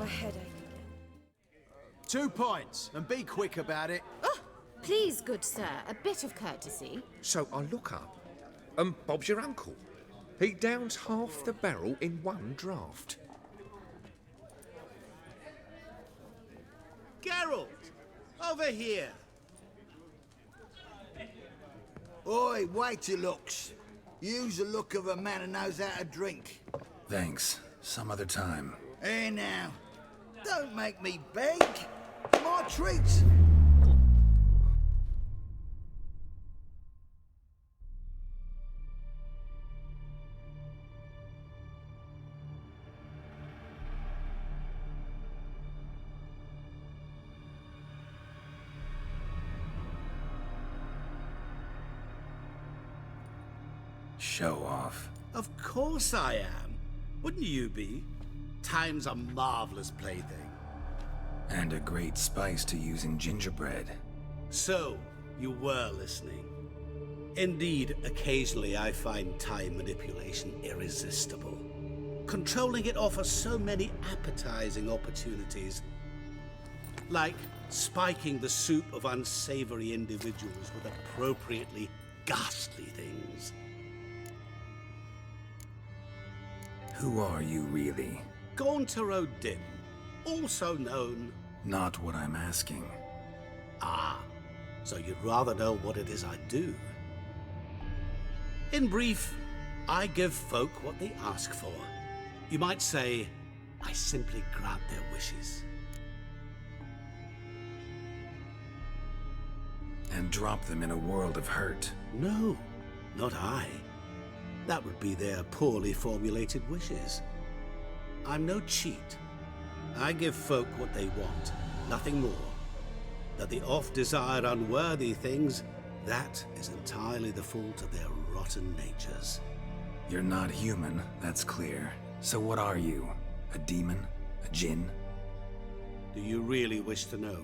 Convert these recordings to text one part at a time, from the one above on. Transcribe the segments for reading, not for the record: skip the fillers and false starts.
a headache again. 2 pints, and be quick about it. Oh, please, good sir, a bit of courtesy. So I look up, and Bob's your uncle. He downs half the barrel in one draught. Geralt, over here. Oi, wait your looks. Use the look of a man who knows how to drink. Thanks. Some other time. Here now. Don't make me beg. My treat. Show off. Of course I am. Wouldn't you be? Time's a marvelous plaything. And a great spice to use in gingerbread. So, you were listening. Indeed, occasionally I find time manipulation irresistible. Controlling it offers so many appetizing opportunities. Like spiking the soup of unsavory individuals with appropriately ghastly things. Who are you, really? Gaunter O'Dim, also known... Not what I'm asking. Ah, so you'd rather know what it is I do. In brief, I give folk what they ask for. You might say, I simply grant their wishes. And drop them in a world of hurt. No, not I. That would be their poorly formulated wishes. I'm no cheat. I give folk what they want, nothing more. That they oft desire unworthy things, that is entirely the fault of their rotten natures. You're not human, that's clear. So what are you? A demon? A djinn? Do you really wish to know?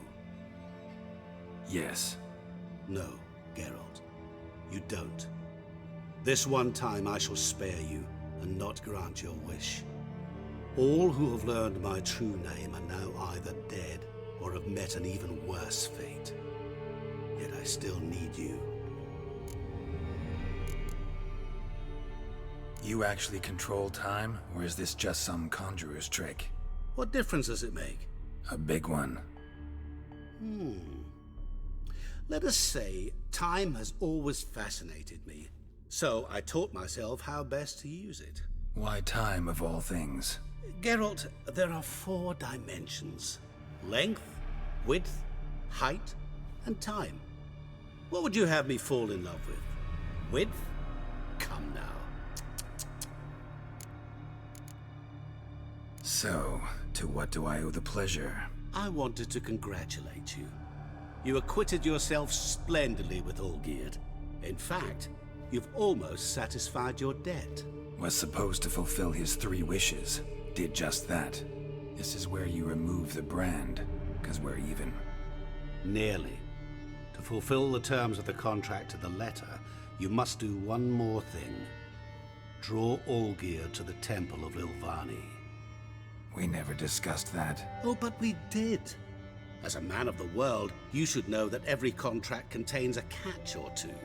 Yes. No, Geralt. You don't. This one time I shall spare you, and not grant your wish. All who have learned my true name are now either dead, or have met an even worse fate. Yet I still need you. You actually control time, or is this just some conjurer's trick? What difference does it make? A big one. Let us say, time has always fascinated me. So I taught myself how best to use it. Why time, of all things? Geralt, there are 4 dimensions. Length, width, height, and time. What would you have me fall in love with? Width? Come now. So, to what do I owe the pleasure? I wanted to congratulate you. You acquitted yourself splendidly with Olgierd. In fact, you've almost satisfied your debt. Was supposed to fulfill his 3 wishes. Did just that. This is where you remove the brand, because we're even. Nearly. To fulfill the terms of the contract to the letter, you must do one more thing. Draw Olgierd to the Temple of Lilvani. We never discussed that. Oh, but we did. As a man of the world, you should know that every contract contains a catch or two.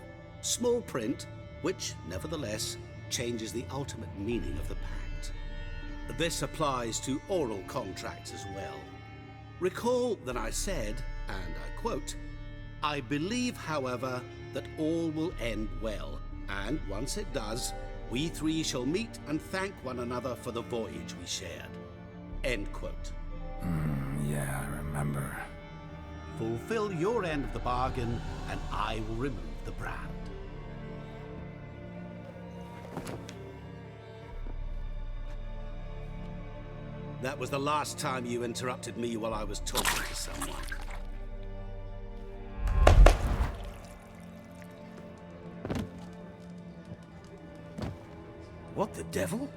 Small print, which, nevertheless, changes the ultimate meaning of the pact. This applies to oral contracts as well. Recall that I said, and I quote, "I believe, however, that all will end well, and once it does, we 3 shall meet and thank one another for the voyage we shared." End quote. Yeah, I remember. Fulfill your end of the bargain, and I will remove the brand. That was the last time you interrupted me while I was talking to someone. What the devil?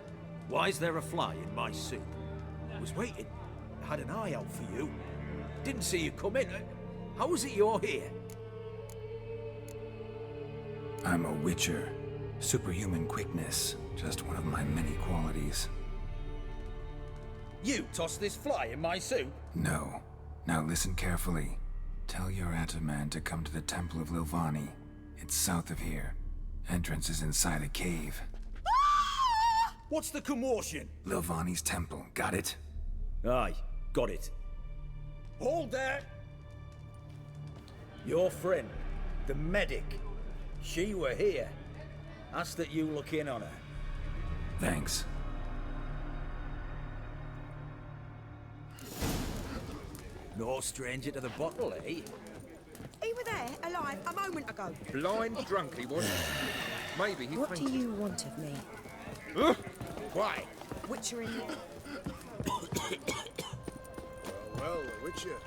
Why is there a fly in my soup? I was waiting. I had an eye out for you. Didn't see you come in. How is it you're here? I'm a witcher. Superhuman quickness. Just one of my many qualities. You tossed this fly in my soup? No. Now listen carefully. Tell your Ataman to come to the Temple of Lilvani. It's south of here. Entrance is inside a cave. What's the commotion? Lilvani's temple, got it? Aye, got it. Hold there! Your friend, the medic, she were here. Ask that you look in on her. Thanks. No stranger to the bottle, eh? He were there, alive, a moment ago. Blind drunk he was. Maybe he What do fainted. you want of me? Why? Witchering? Well, the Witcher.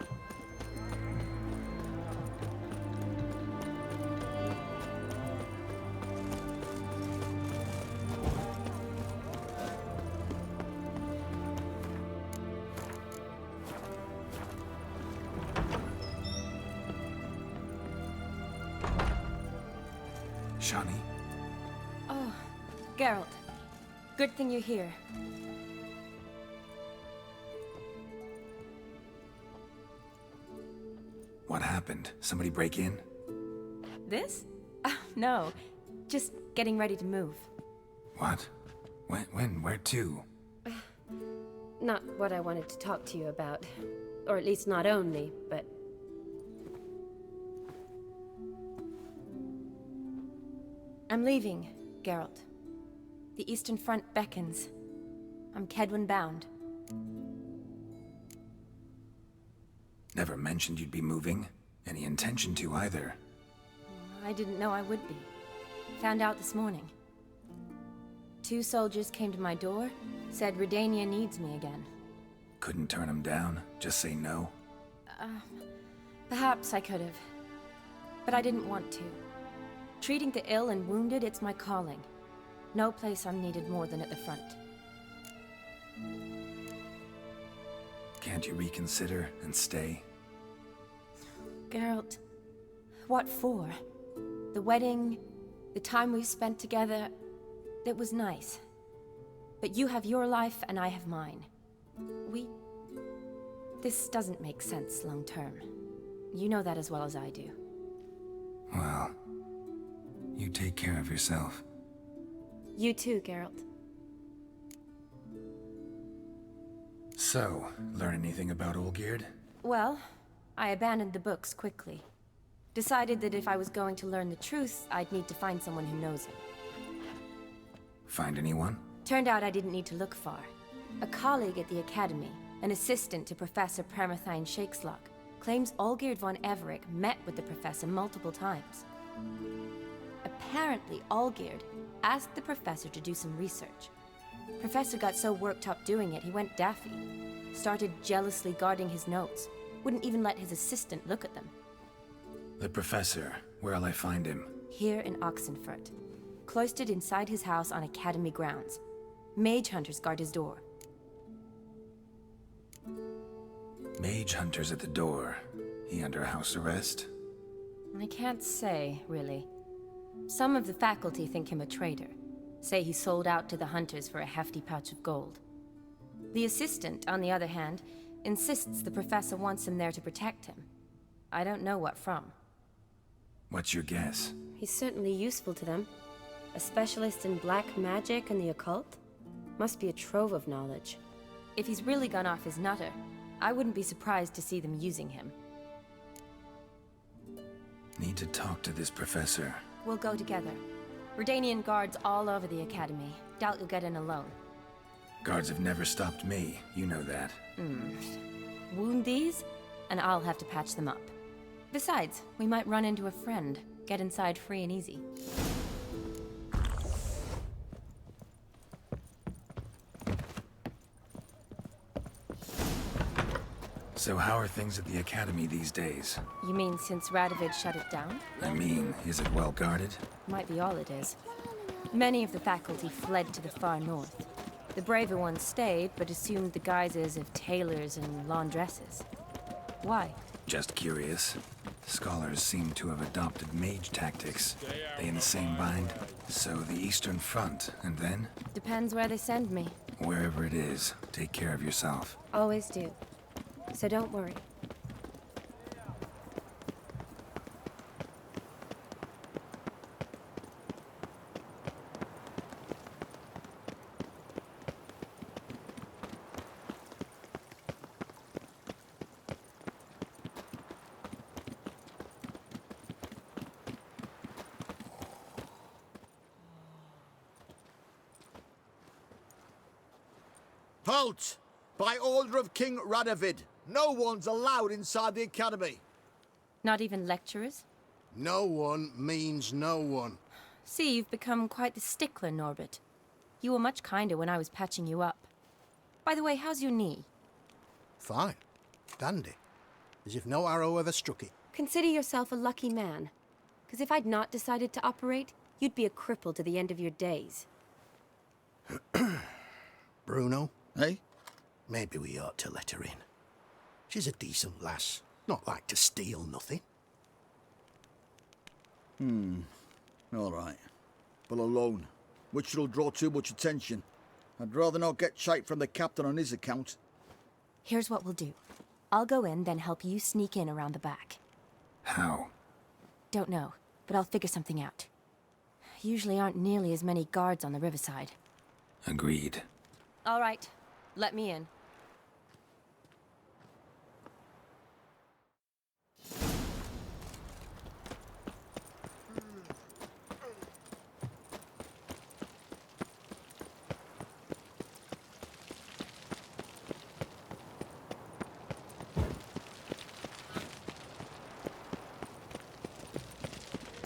Shani? Oh, Geralt. Good thing you're here. What happened? Somebody break in? This? No. Just getting ready to move. What? When? Where to? Not what I wanted to talk to you about. Or at least not only, but... I'm leaving, Geralt. The Eastern Front beckons. I'm Kedwin bound. Never mentioned you'd be moving. Any intention to either. I didn't know I would be. Found out this morning. 2 soldiers came to my door, said Redania needs me again. Couldn't turn him down? Just say no? Perhaps I could have. But I didn't want to. Treating the ill and wounded, it's my calling. No place I'm needed more than at the front. Can't you reconsider and stay? Geralt, what for? The wedding, the time we've spent together, it was nice. But you have your life and I have mine. This doesn't make sense long term. You know that as well as I do. Well, you take care of yourself. You too, Geralt. So, learn anything about Olgierd? Well, I abandoned the books quickly. Decided that if I was going to learn the truth, I'd need to find someone who knows him. Find anyone? Turned out I didn't need to look far. A colleague at the Academy, an assistant to Professor Permathine Shakeslok, claims Olgierd von Everec met with the professor multiple times. Apparently, Olgierd asked the professor to do some research. Professor got so worked up doing it, he went daffy. Started jealously guarding his notes. Wouldn't even let his assistant look at them. The professor. Where'll I find him? Here in Oxenfurt. Cloistered inside his house on Academy grounds. Mage hunters guard his door. Mage hunters at the door. He under house arrest? I can't say, really. Some of the faculty think him a traitor. Say he sold out to the hunters for a hefty pouch of gold. The assistant, on the other hand, insists the professor wants him there to protect him. I don't know what from. What's your guess? He's certainly useful to them. A specialist in black magic and the occult? Must be a trove of knowledge. If he's really gone off his nutter, I wouldn't be surprised to see them using him. Need to talk to this professor. We'll go together. Redanian guards all over the Academy. Doubt you'll get in alone. Guards have never stopped me, you know that. Wound these, and I'll have to patch them up. Besides, we might run into a friend. Get inside free and easy. So how are things at the Academy these days? You mean since Radovid shut it down? I mean, is it well guarded? Might be all it is. Many of the faculty fled to the far north. The braver ones stayed, but assumed the guises of tailors and laundresses. Why? Just curious. Scholars seem to have adopted mage tactics. They in the same bind? So the Eastern Front, and then? Depends where they send me. Wherever it is, take care of yourself. Always do. So don't worry. Halt! By order of King Radovid, no one's allowed inside the academy. Not even lecturers? No one means no one. See, you've become quite the stickler, Norbert. You were much kinder when I was patching you up. By the way, how's your knee? Fine. Dandy. As if no arrow ever struck it. Consider yourself a lucky man. Because if I'd not decided to operate, you'd be a cripple to the end of your days. Bruno, eh? Maybe we ought to let her in. She's a decent lass. Not like to steal nothing. All right. But alone, which will draw too much attention. I'd rather not get shite from the captain on his account. Here's what we'll do. I'll go in, then help you sneak in around the back. How? Don't know, but I'll figure something out. Usually aren't nearly as many guards on the riverside. Agreed. All right, let me in.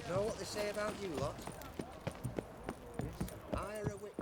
Know what they say about you lot? Hire a wit.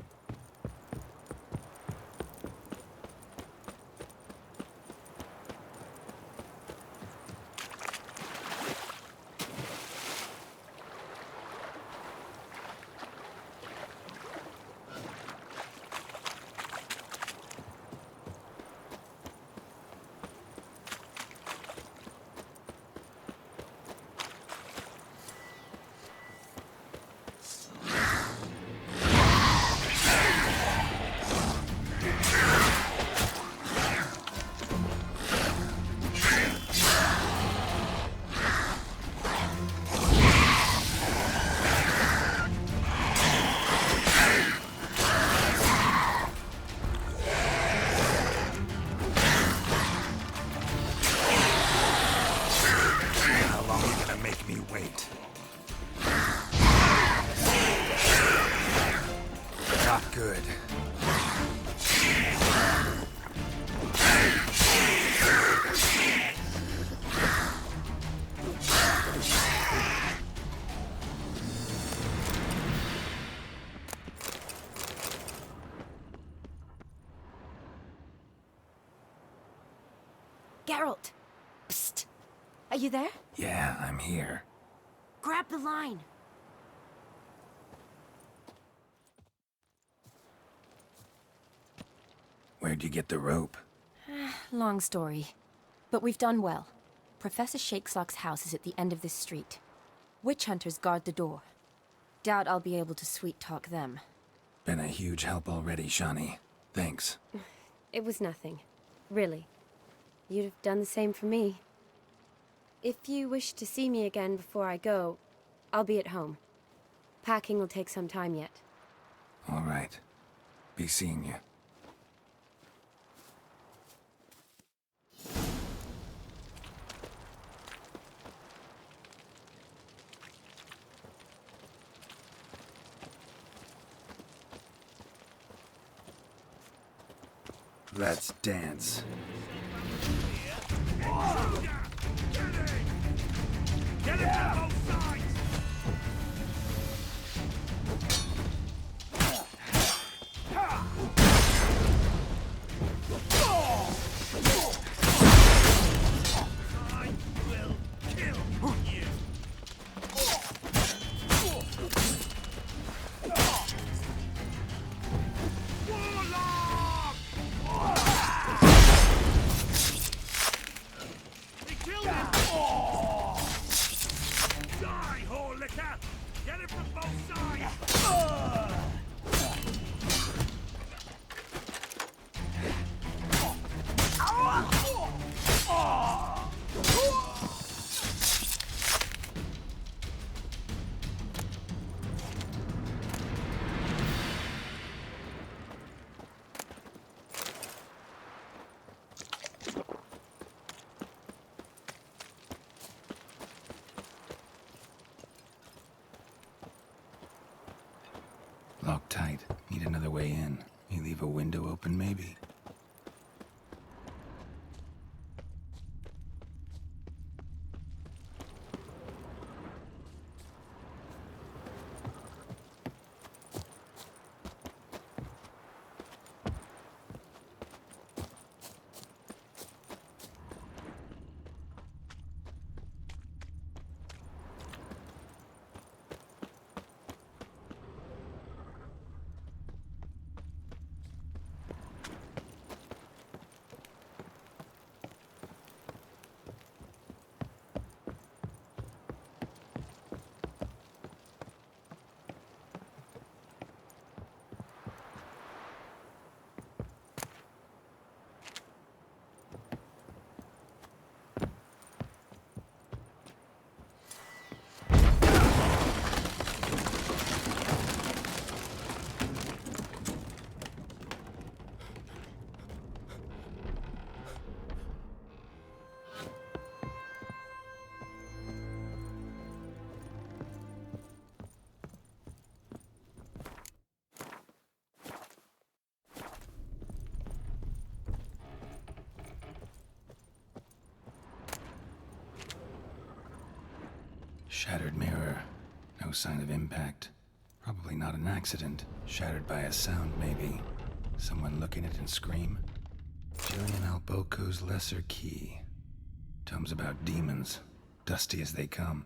Geralt! Psst! Are you there? Yeah, I'm here. Grab the line! Where'd you get the rope? Long story. But we've done well. Professor Shakeslock's house is at the end of this street. Witch hunters guard the door. Doubt I'll be able to sweet-talk them. Been a huge help already, Shani. Thanks. It was nothing. Really. You'd have done the same for me. If you wish to see me again before I go, I'll be at home. Packing will take some time yet. All right. Be seeing you. Let's dance. Get him on both sides! I will kill you! Warlock! Locked tight. Need another way in. You leave a window open, maybe? Shattered mirror. No sign of impact. Probably not an accident. Shattered by a sound, maybe. Someone look in it and scream. Julian Alboco's Lesser Key. Tomes about demons. Dusty as they come.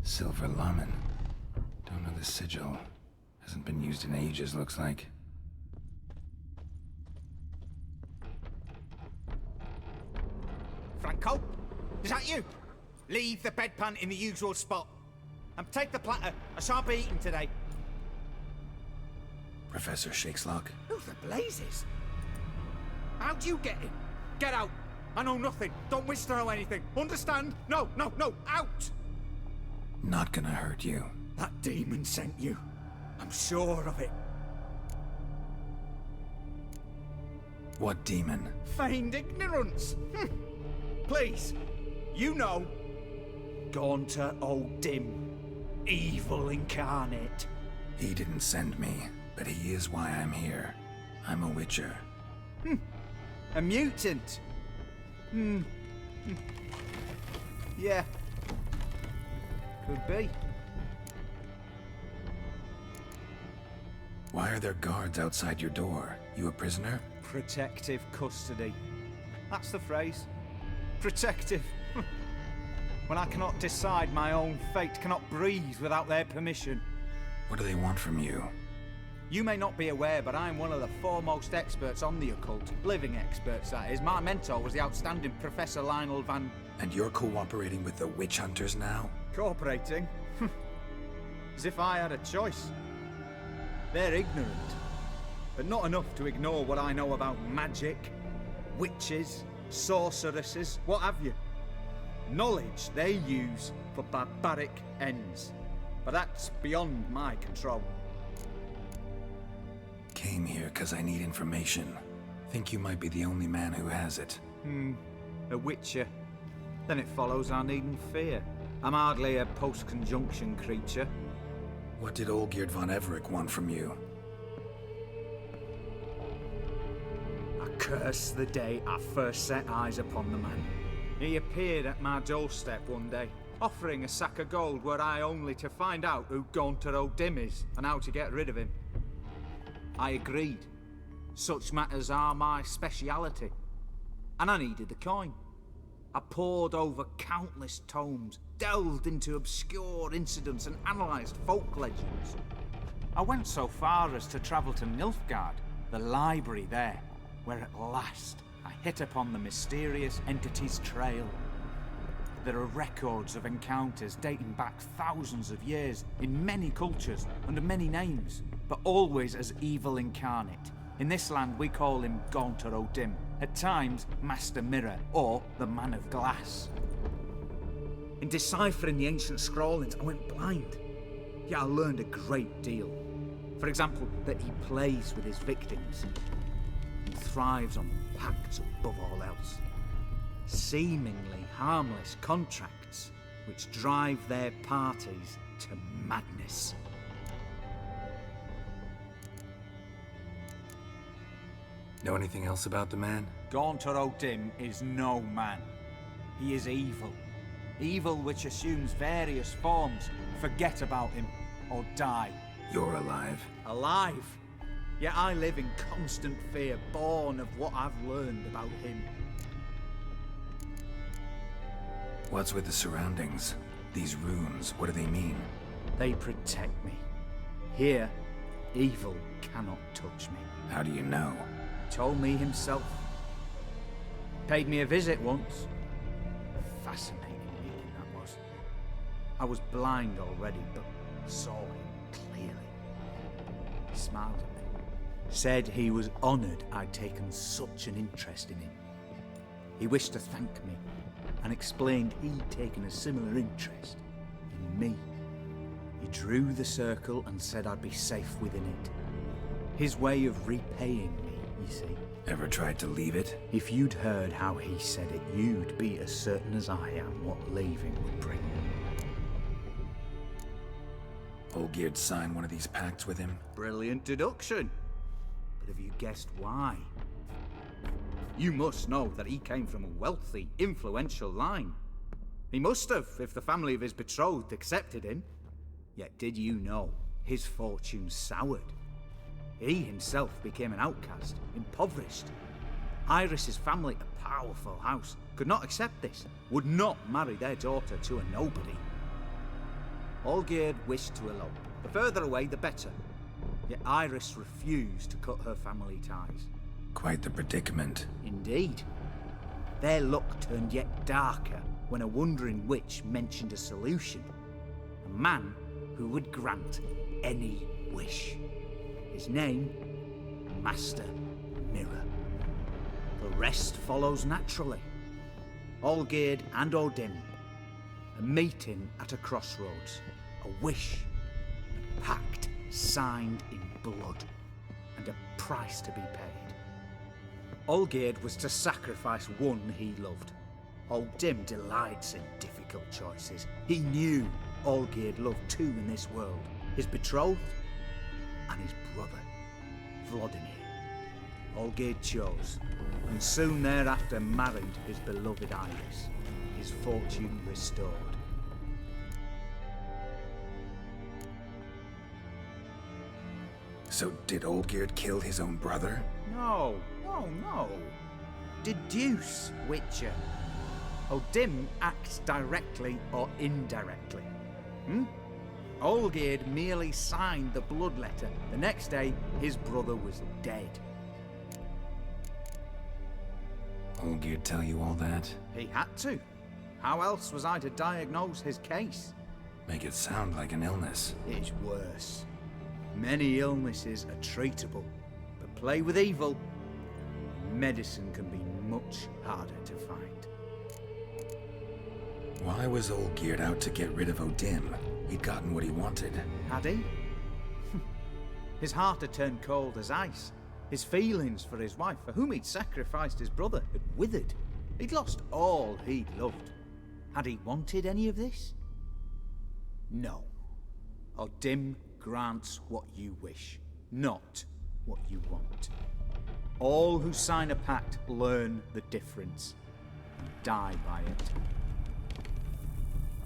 Silver Lamen. Don't know the sigil. Hasn't been used in ages, looks like. Franco? Is that you? Leave the bedpan in the usual spot. And take the platter. I shan't be eating today. Professor Shakeslock? Who the blazes? How'd you get in? Get out. I know nothing. Don't wish to know anything. Understand? No, no, no. Out! Not gonna hurt you. That demon sent you. I'm sure of it. What demon? Feigned ignorance. Please. You know. Gaunter O'Dim. Evil incarnate. He didn't send me, but he is why I'm here. I'm a witcher. A mutant. Yeah. Could be. Why are there guards outside your door? You a prisoner? Protective custody. That's the phrase. Protective. When I cannot decide my own fate, cannot breathe without their permission. What do they want from you? You may not be aware, but I'm one of the foremost experts on the occult. Living experts, that is. My mentor was the outstanding Professor Lionel Van... And you're cooperating with the witch hunters now? Cooperating? As if I had a choice. They're ignorant, but not enough to ignore what I know about magic, witches, sorceresses, what have you. Knowledge they use for barbaric ends, but that's beyond my control. came here because I need information. Think you might be the only man who has it. A witcher. Then it follows I needn't fear. I'm hardly a post-conjunction creature. What did Olgierd von Everec want from you? I curse the day I first set eyes upon the man. He appeared at my doorstep one day, offering a sack of gold were I only to find out who Gaunter O'Dim is and how to get rid of him. I agreed. Such matters are my speciality. And I needed the coin. I pored over countless tomes, delved into obscure incidents and analysed folk legends. I went so far as to travel to Nilfgaard, the library there, where at last I hit upon the mysterious entity's trail. There are records of encounters dating back thousands of years in many cultures under many names, but always as evil incarnate. In this land we call him Gaunter O'Dim, at times Master Mirror or the Man of Glass. In deciphering the ancient scrawlings I went blind, yet I learned a great deal. For example, that he plays with his victims and thrives on pacts above all else. Seemingly harmless contracts which drive their parties to madness. Know anything else about the man? Gaunter O'Dim is no man. He is evil. Evil which assumes various forms. Forget about him, or die. You're alive. Alive? Yet I live in constant fear, born of what I've learned about him. What's with the surroundings? These runes, what do they mean? They protect me. Here, evil cannot touch me. How do you know? He told me himself. Paid me a visit once. Fascinating meeting that was. I was blind already, but saw him clearly. He smiled at me. Said he was honoured I'd taken such an interest in him. He wished to thank me, and explained he'd taken a similar interest in me. He drew the circle and said I'd be safe within it. His way of repaying me, you see. Ever tried to leave it? If you'd heard how he said it, you'd be as certain as I am what leaving would bring. Olgierd signed one of these pacts with him? Brilliant deduction. But have you guessed why? You must know that he came from a wealthy, influential line. He must have, if the family of his betrothed accepted him. Yet did you know his fortune soured? He himself became an outcast, impoverished. Iris's family, a powerful house, could not accept this, would not marry their daughter to a nobody. Olgierd wished to elope. The further away, the better. Yet Iris refused to cut her family ties. Quite the predicament. Indeed. Their luck turned yet darker when a wandering witch mentioned a solution. A man who would grant any wish. His name, Master Mirror. The rest follows naturally. Olgierd and O'Dim. A meeting at a crossroads. A wish. A pact signed in blood. And a price to be paid. Olgierd was to sacrifice one he loved. O'Dim delights in difficult choices. He knew Olgierd loved two in this world. His betrothed and his brother, Vladimir. Olgierd chose, and soon thereafter married his beloved Iris, his fortune restored. So did Olgierd kill his own brother? No. Deduce, Witcher. O'Dim acts directly or indirectly. Olgierd merely signed the blood letter. The next day, his brother was dead. Olgierd tell you all that? He had to. How else was I to diagnose his case? Make it sound like an illness. It's worse. Many illnesses are treatable, but play with evil, medicine can be much harder to find. Why was Olgierd out to get rid of O'Dim? He'd gotten what he wanted. Had he? His heart had turned cold as ice. His feelings for his wife, for whom he'd sacrificed his brother, had withered. He'd lost all he'd loved. Had he wanted any of this? No. O'Dim grants what you wish, not what you want. All who sign a pact learn the difference and die by it.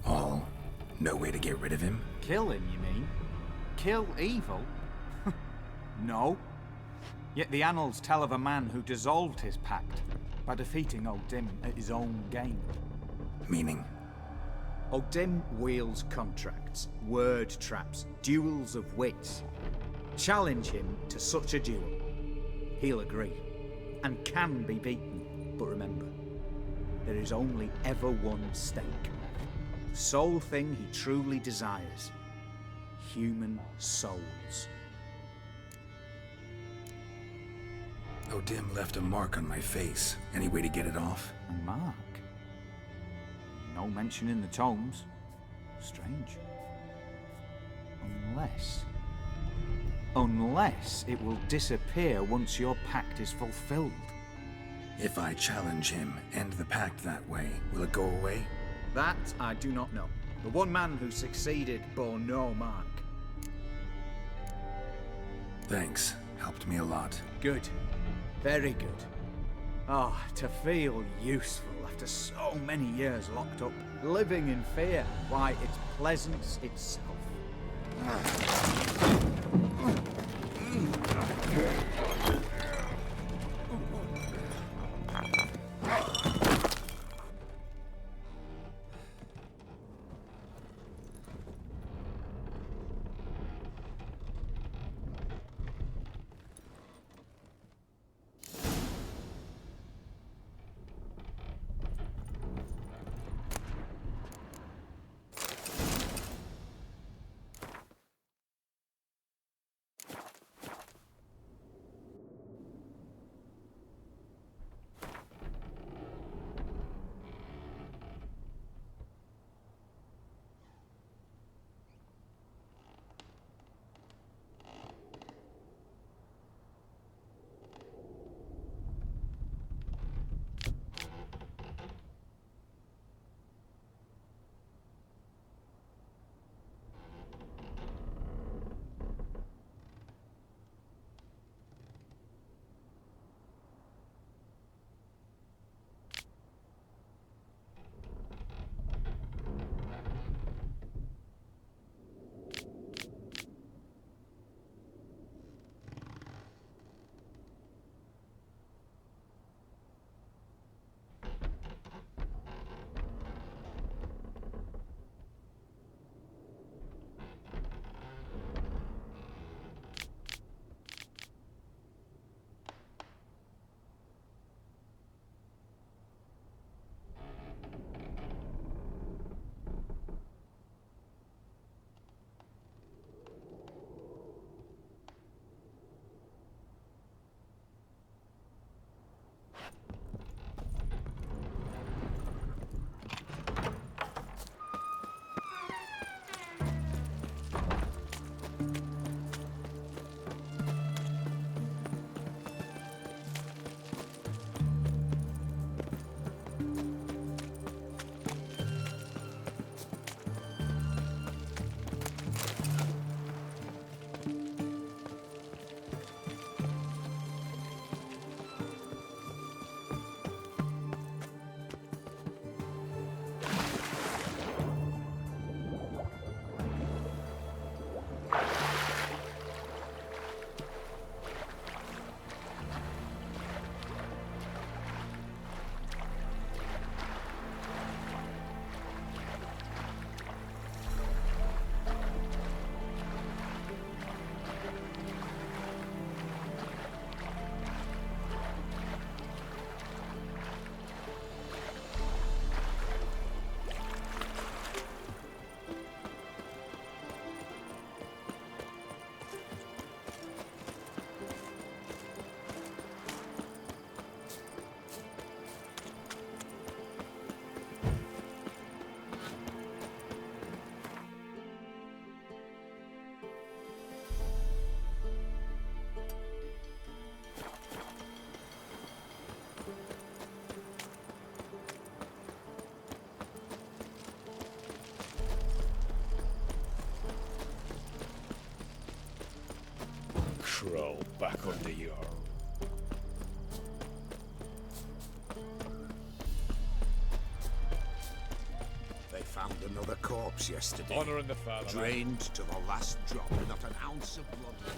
All? No way to get rid of him? Kill him, you mean? Kill evil? No. Yet the annals tell of a man who dissolved his pact by defeating O'Dim at his own game. Meaning? O'Dim wields contracts, word traps, duels of wits. Challenge him to such a duel. He'll agree, and can be beaten. But remember, there is only ever one stake. The sole thing he truly desires. Human souls. O'Dim left a mark on my face. Any way to get it off? A mark? No mention in the tomes. Strange. Unless it will disappear once your pact is fulfilled. If I challenge him, end the pact that way, will it go away? That I do not know. The one man who succeeded bore no mark. Thanks. Helped me a lot. Good. Very good. Oh, to feel useful after so many years locked up, living in fear. Why, it's pleasance itself. crawl back under your... They found another corpse yesterday. Honouring the father. Drained to the last drop, not an ounce of blood left.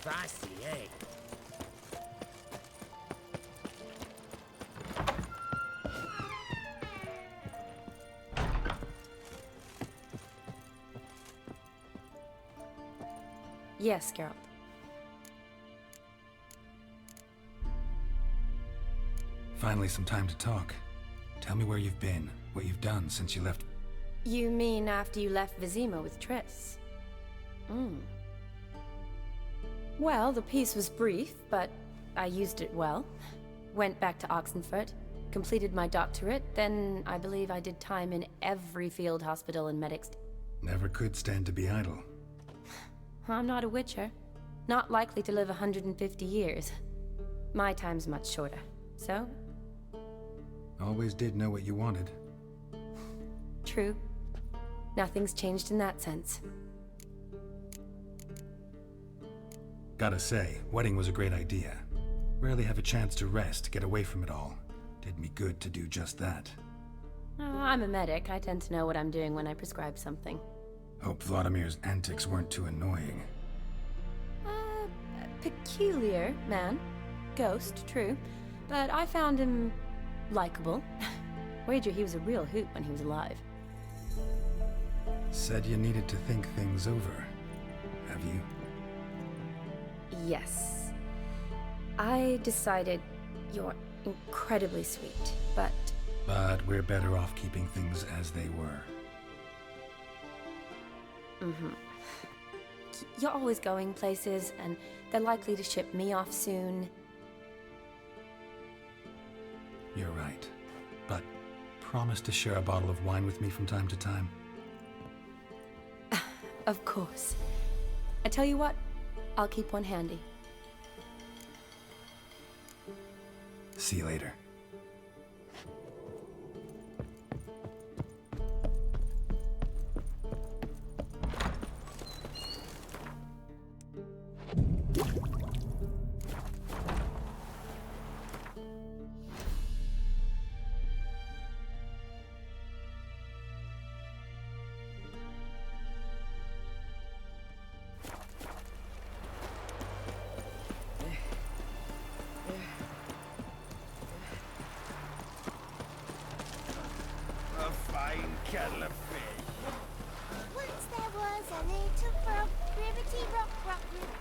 Spicy, eh? Yes, Geralt. Finally, some time to talk. Tell me where you've been, what you've done since you left. You mean after you left Vizima with Triss? Well, the peace was brief, but I used it well. Went back to Oxenfurt, completed my doctorate, then I believe I did time in every field hospital in Medics. Never could stand to be idle. I'm not a witcher. Not likely to live 150 years. My time's much shorter. So? Always did know what you wanted. True. Nothing's changed in that sense. Gotta say, wedding was a great idea. Rarely have a chance to rest, get away from it all. Did me good to do just that. I'm a medic. I tend to know what I'm doing when I prescribe something. Hope Vladimir's antics weren't too annoying. Peculiar man. Ghost, true. But I found him likable. Wager he was a real hoot when he was alive. Said you needed to think things over. Have you? Yes. I decided you're incredibly sweet, but... But we're better off keeping things as they were. You're always going places, and they're likely to ship me off soon. You're right. But promise to share a bottle of wine with me from time to time. Of course. I tell you what, I'll keep one handy. See you later. A fine kettle of fish. Once there was a little frog, ribbity rock rock ribbity.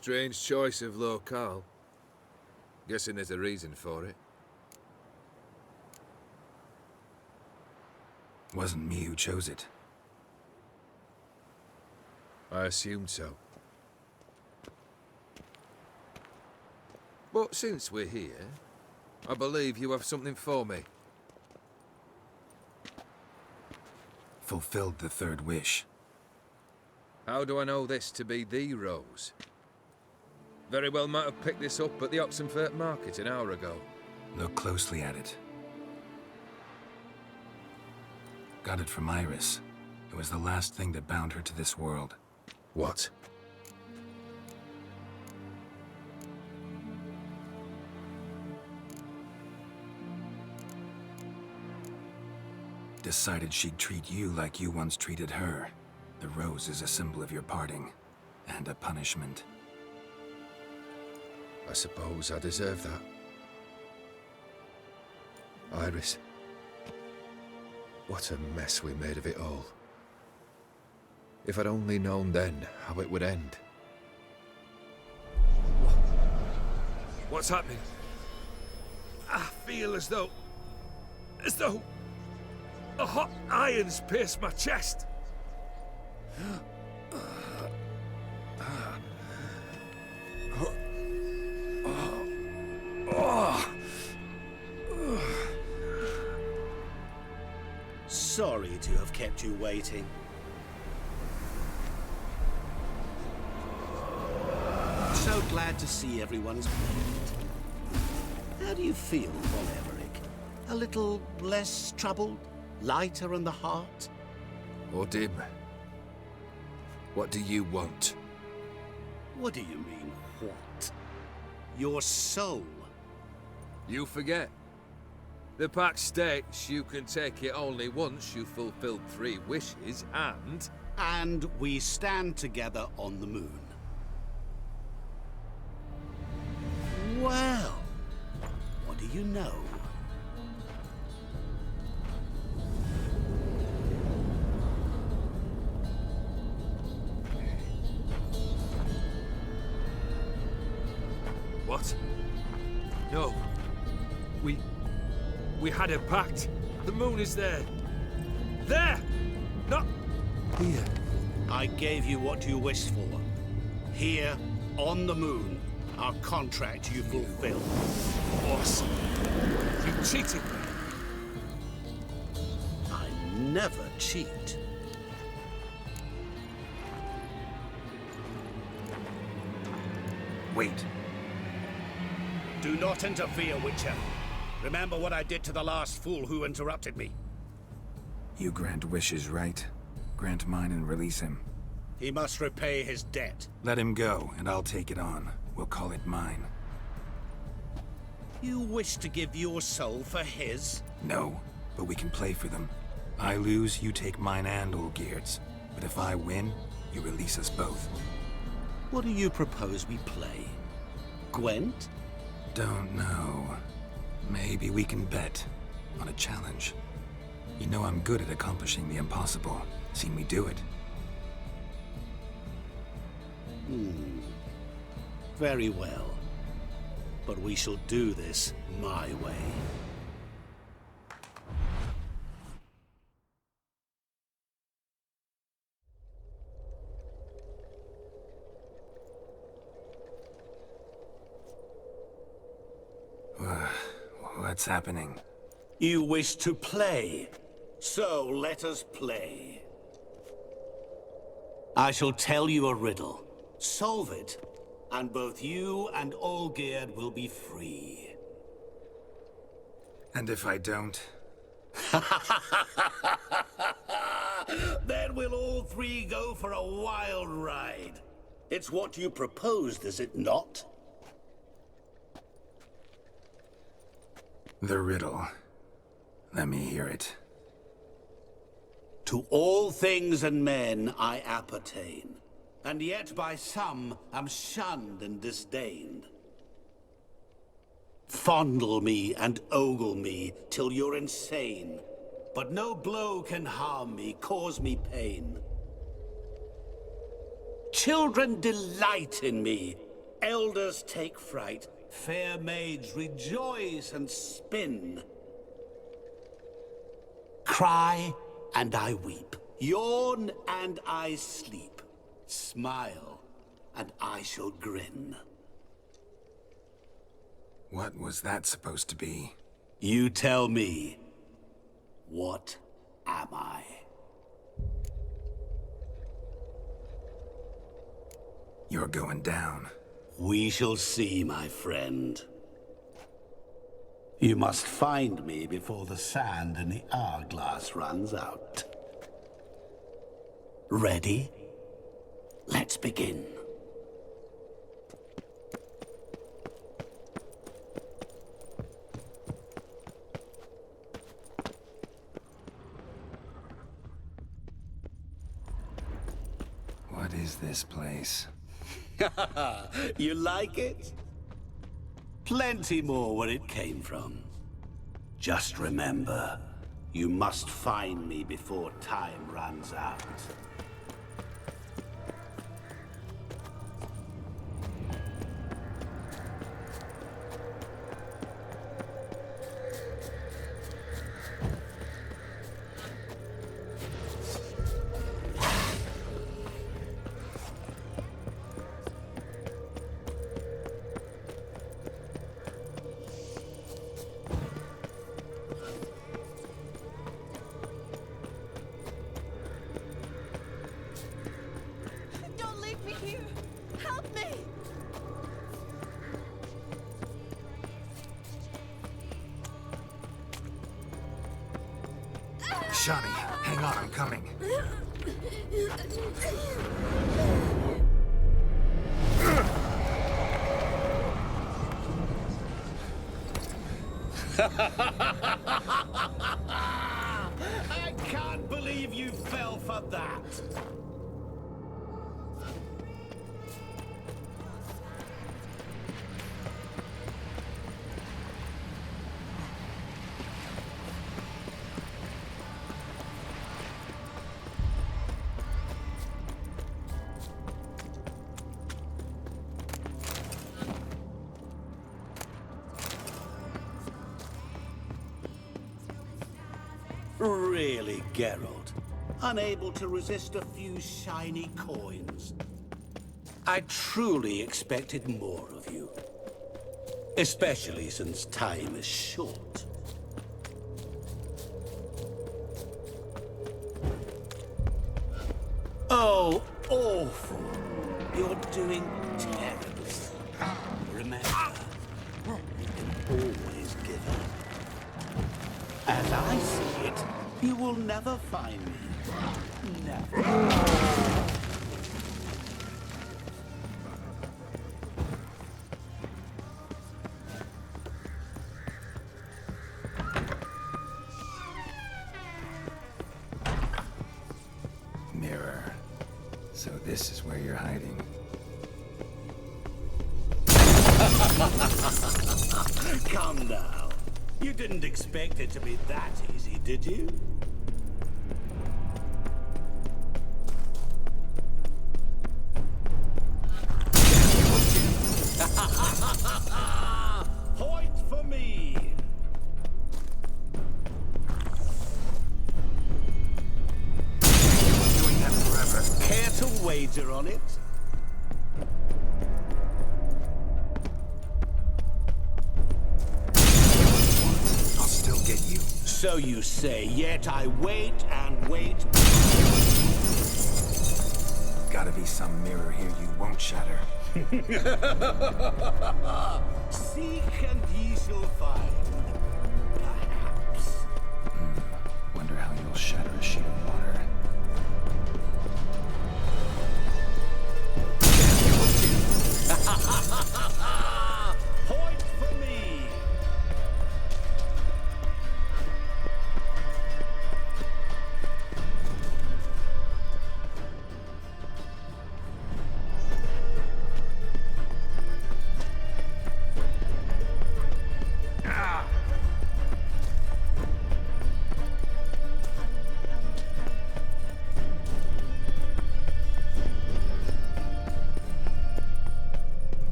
Strange choice of locale. Guessing there's a reason for it. Wasn't me who chose it. I assumed so. But since we're here, I believe you have something for me. Fulfilled the third wish. How do I know this to be the rose? Very well might have picked this up at the Oxenfurt market an hour ago. Look closely at it. Got it from Iris. It was the last thing that bound her to this world. What? Decided she'd treat you like you once treated her. The rose is a symbol of your parting, and a punishment. I suppose I deserve that. Iris. What a mess we made of it all. If I'd only known then how it would end. What's happening? I feel as though a hot iron's pierced my chest. Sorry to have kept you waiting. So glad to see everyone's made. How do you feel, Von Everett? A little less troubled? Lighter in the heart? Or dim? What do you want? What do you mean, what? Your soul. You forget. The pact states you can take it only once you've fulfilled 3 wishes, and... And we stand together on the moon. Well, what do you know? What? No. We had a pact. The moon is there. There! Not here. I gave you what you wished for. Here, on the moon, our contract you fulfilled. Boss, you cheated me. I never cheat. Wait. Do not interfere, Witcher. Remember what I did to the last fool who interrupted me. You grant wishes, right? Grant mine and release him. He must repay his debt. Let him go, and I'll take it on. We'll call it mine. You wish to give your soul for his? No, but we can play for them. I lose, you take mine and Olgierd's. But if I win, you release us both. What do you propose we play? Gwent? Don't know. Maybe we can bet on a challenge. You know I'm good at accomplishing the impossible. Seen me do it. Very well. But we shall do this my way. What's happening? You wish to play, so let us play. I shall tell you a riddle. Solve it, and both you and Olgierd will be free. And if I don't? Then we'll all 3 go for a wild ride. It's what you proposed, is it not? The riddle. Let me hear it. To all things and men I appertain, and yet by some am shunned and disdained. Fondle me and ogle me till you're insane, but no blow can harm me, cause me pain. Children delight in me, Elders take fright, fair maids rejoice and spin. Cry and I weep, yawn and I sleep, smile and I shall grin. What was that supposed to be? You tell me, what am I? You're going down. We shall see, my friend. You must find me before the sand in the hourglass runs out. Ready? Let's begin. What is this place? You like it? Plenty more where it came from. Just remember, you must find me before time runs out. Don't leave me here. Help me. Shani, hang on, I'm coming. I can't believe you fell for that. Really, Geralt? Unable to resist a few shiny coins? I truly expected more of you. Especially since time is short. Oh, awful. You're doing terribly. Remember, you can always give up. As I see it, you will never find me. Never. Mirror. So this is where you're hiding. Come now. You didn't expect it to be that easy, did you? Point for me! Doing that forever. Care to wager on it? I'll still get you. So you say, yet I wait and wait. Gotta be some mirror here you won't shatter. Seek and ye shall find. Perhaps. Wonder how you'll shatter a sheet of water. Point for me!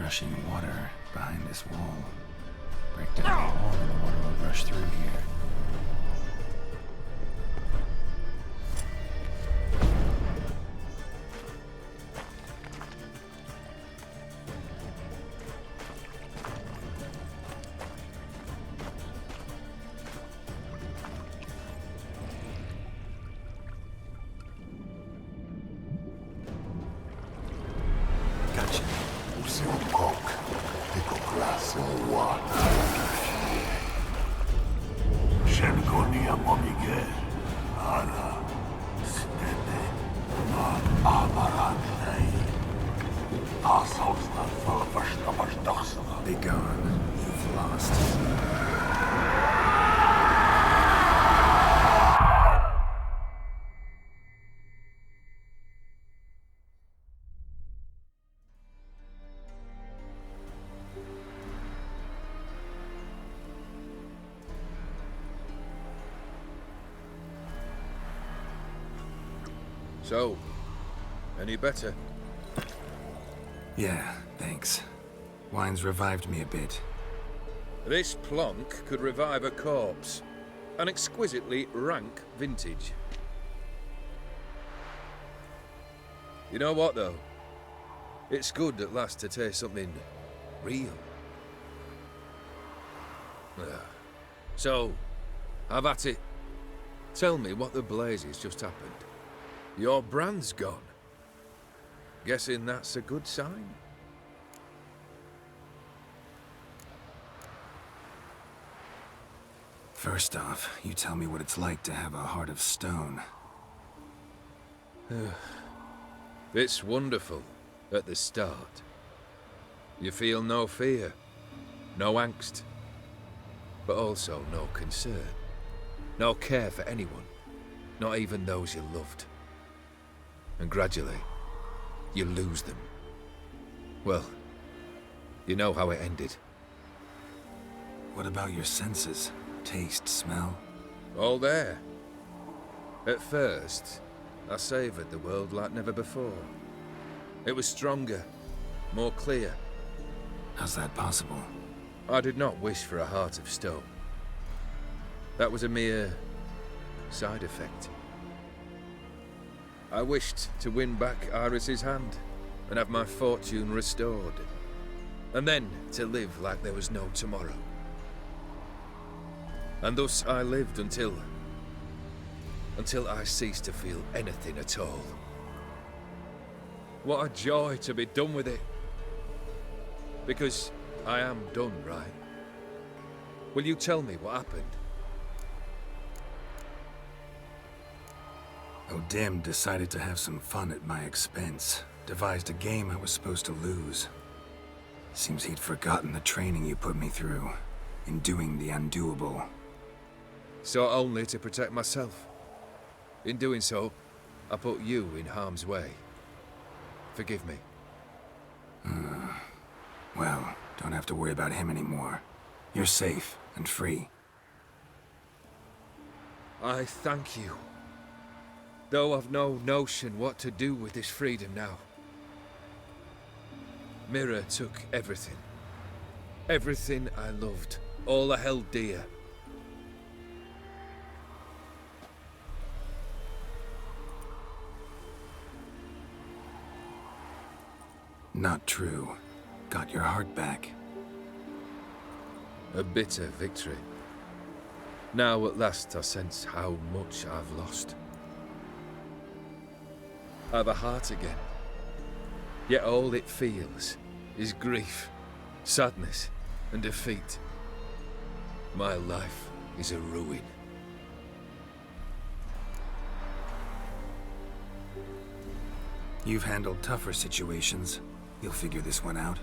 rushing water behind this wall. Break down the wall and the water will rush through here. Be gone. You've lost. So, any better? Yeah, thanks. Wine's revived me a bit. This plonk could revive a corpse. An exquisitely rank vintage. You know what, though? It's good at last to taste something real. So, have at it. Tell me what the blazes just happened. Your brand's gone. Guessing that's a good sign? First off, you tell me what it's like to have a heart of stone. It's wonderful at the start. You feel no fear, no angst, but also no concern, no care for anyone, not even those you loved. And gradually, you lose them. Well, you know how it ended. What about your senses? Taste, smell? All there. At first, I savoured the world like never before. It was stronger, more clear. How's that possible? I did not wish for a heart of stone. That was a mere side effect. I wished to win back Iris's hand and have my fortune restored. And then to live like there was no tomorrow. And thus I lived until I ceased to feel anything at all. What a joy to be done with it. Because I am done, right? Will you tell me what happened? O'Dim decided to have some fun at my expense. Devised a game I was supposed to lose. Seems he'd forgotten the training you put me through in doing the undoable. Sought only to protect myself. In doing so, I put you in harm's way. Forgive me. Well, don't have to worry about him anymore. You're safe and free. I thank you. Though I've no notion what to do with this freedom now. Mira took everything. Everything I loved. All I held dear. Not true. Got your heart back. A bitter victory. Now at last I sense how much I've lost. I've a heart again. Yet all it feels is grief, sadness, and defeat. My life is a ruin. You've handled tougher situations. You'll figure this one out.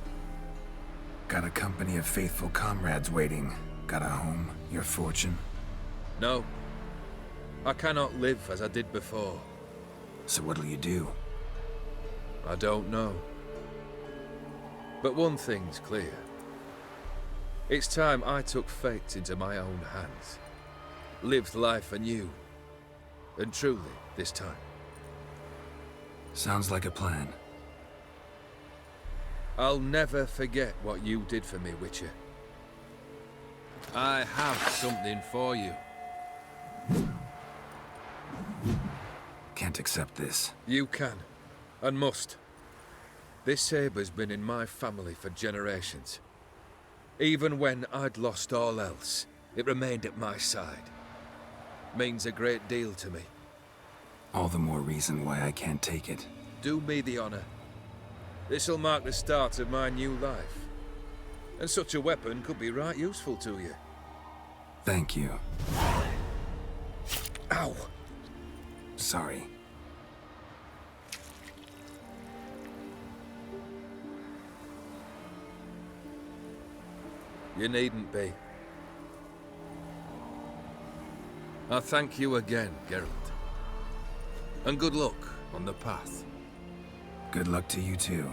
Got a company of faithful comrades waiting. Got a home, your fortune. No. I cannot live as I did before. So what'll you do? I don't know. But one thing's clear. It's time I took fate into my own hands. Lived life anew. And truly, this time. Sounds like a plan. I'll never forget what you did for me, Witcher. I have something for you. Can't accept this. You can, and must. This sabre's been in my family for generations. Even when I'd lost all else, it remained at my side. Means a great deal to me. All the more reason why I can't take it. Do me the honor. This'll mark the start of my new life. And such a weapon could be right useful to you. Thank you. Ow! Sorry. You needn't be. I thank you again, Geralt. And good luck on the path. Good luck to you too.